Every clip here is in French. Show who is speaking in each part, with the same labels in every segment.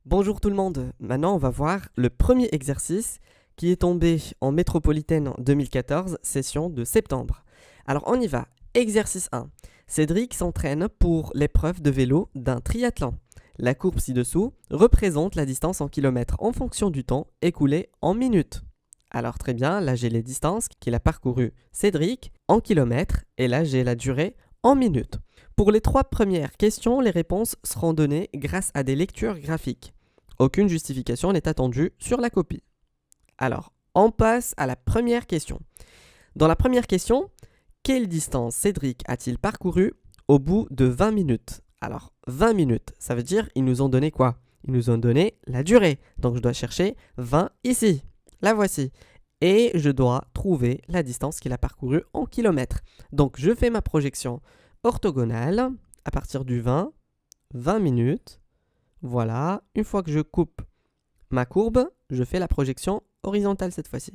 Speaker 1: Bonjour tout le monde, maintenant on va voir le premier exercice qui est tombé en métropolitaine 2014, session de septembre. Alors on y va, exercice 1. Cédric s'entraîne pour l'épreuve de vélo d'un triathlon. La courbe ci-dessous représente la distance en kilomètres en fonction du temps écoulé en minutes. Alors très bien, là j'ai les distances qu'il a parcourues Cédric en kilomètres et là j'ai la durée en minutes. Pour les 3 premières questions, les réponses seront données grâce à des lectures graphiques. Aucune justification n'est attendue sur la copie. Alors, on passe à la première question. Dans la première question, quelle distance Cédric a-t-il parcouru au bout de 20 minutes? Alors, 20 minutes, ça veut dire ils nous ont donné quoi? Ils nous ont donné la durée. Donc, je dois chercher 20 ici. La voici. Et je dois trouver la distance qu'il a parcourue en kilomètres. Donc, je fais ma projection orthogonale à partir du 20 minutes. Voilà, une fois que je coupe ma courbe, je fais la projection horizontale cette fois-ci.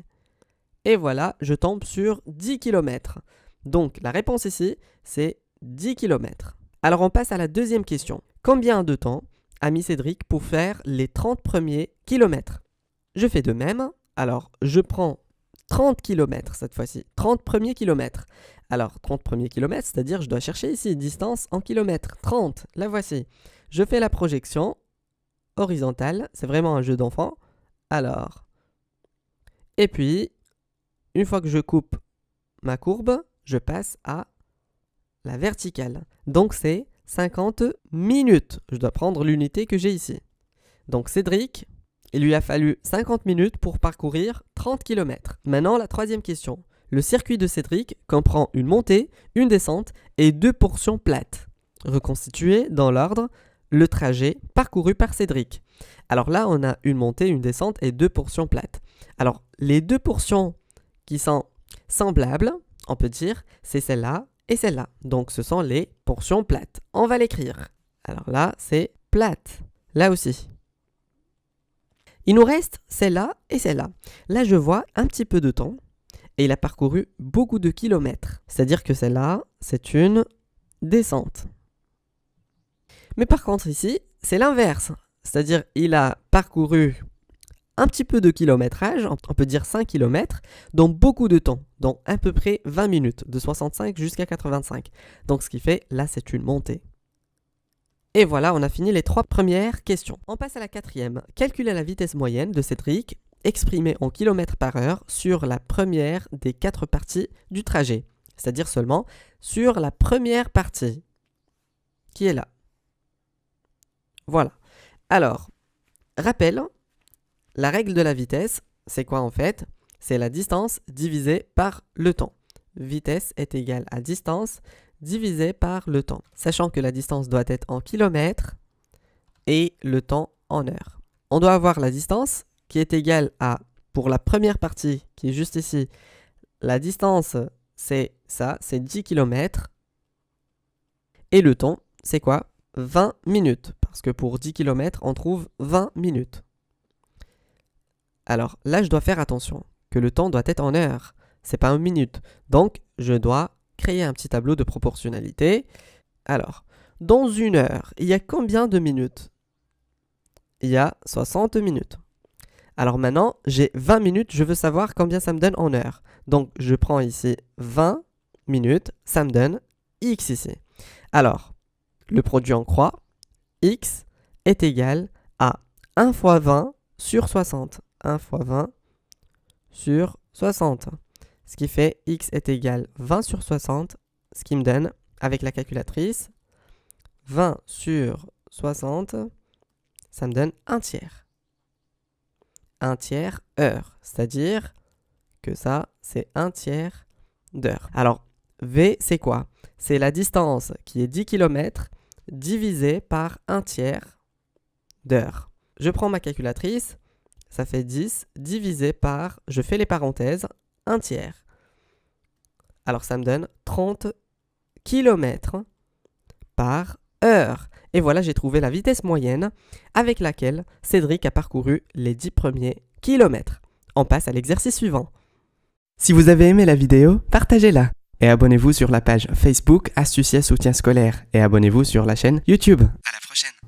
Speaker 1: Et voilà, je tombe sur 10 km. Donc la réponse ici, c'est 10 km. Alors on passe à la deuxième question. Combien de temps a mis Cédric pour faire les 30 premiers kilomètres? Je fais de même. Alors je prends 30 km cette fois-ci, 30 premiers kilomètres. Alors 30 premiers kilomètres, c'est-à-dire je dois chercher ici distance en kilomètres. 30, la voici. Je fais la projection horizontale, c'est vraiment un jeu d'enfant. Alors, et puis, une fois que je coupe ma courbe, je passe à la verticale. Donc c'est 50 minutes. Je dois prendre l'unité que j'ai ici. Donc Cédric, il lui a fallu 50 minutes pour parcourir 30 km. Maintenant, la troisième question. Le circuit de Cédric comprend une montée, une descente et 2 portions plates. Reconstituées dans l'ordre le trajet parcouru par Cédric. Alors là, on a une montée, une descente et 2 portions plates. Alors, les 2 portions qui sont semblables, on peut dire, c'est celle-là et celle-là. Donc, ce sont les portions plates. On va l'écrire. Alors là, c'est plate. Là aussi. Il nous reste celle-là et celle-là. Là, je vois un petit peu de temps et il a parcouru beaucoup de kilomètres. C'est-à-dire que celle-là, c'est une descente. Mais par contre ici, c'est l'inverse. C'est-à-dire il a parcouru un petit peu de kilométrage, on peut dire 5 km, dans beaucoup de temps, dans à peu près 20 minutes, de 65 jusqu'à 85. Donc ce qui fait, là c'est une montée. Et voilà, on a fini les 3 premières questions. On passe à la 4e. Calculer la vitesse moyenne de Cédric, exprimée en km par heure, sur la première des 4 parties du trajet. C'est-à-dire seulement sur la première partie, qui est là. Voilà. Alors, rappel, la règle de la vitesse, c'est quoi en fait? C'est la distance divisée par le temps. Vitesse est égale à distance divisée par le temps. Sachant que la distance doit être en kilomètres et le temps en heures. On doit avoir la distance qui est égale à, pour la première partie qui est juste ici, la distance c'est ça, c'est 10 km. Et le temps, c'est quoi? 20 minutes, parce que pour 10 km, on trouve 20 minutes. Alors là, je dois faire attention, que le temps doit être en heures, c'est pas en minutes. Donc, je dois créer un petit tableau de proportionnalité. Alors, dans une heure, il y a combien de minutes? Il y a 60 minutes. Alors maintenant, j'ai 20 minutes, je veux savoir combien ça me donne en heures. Donc, je prends ici 20 minutes, ça me donne X ici. Alors, le produit en croix, X, est égal à 1 fois 20 sur 60. 1 fois 20 sur 60. Ce qui fait X est égal 20 sur 60, ce qui me donne, avec la calculatrice, 20 sur 60, ça me donne 1 tiers. 1 tiers heure, c'est-à-dire que ça, c'est 1 tiers d'heure. Alors, V, c'est quoi? C'est la distance qui est 10 km divisé par 1 tiers d'heure. Je prends ma calculatrice, ça fait 10 divisé par, je fais les parenthèses, 1 tiers. Alors ça me donne 30 km par heure. Et voilà, j'ai trouvé la vitesse moyenne avec laquelle Cédric a parcouru les 10 premiers kilomètres. On passe à l'exercice suivant. Si vous avez aimé la vidéo, partagez-la. Et abonnez-vous sur la page Facebook Astucieux Soutien Scolaire. Et abonnez-vous sur la chaîne YouTube. À la prochaine.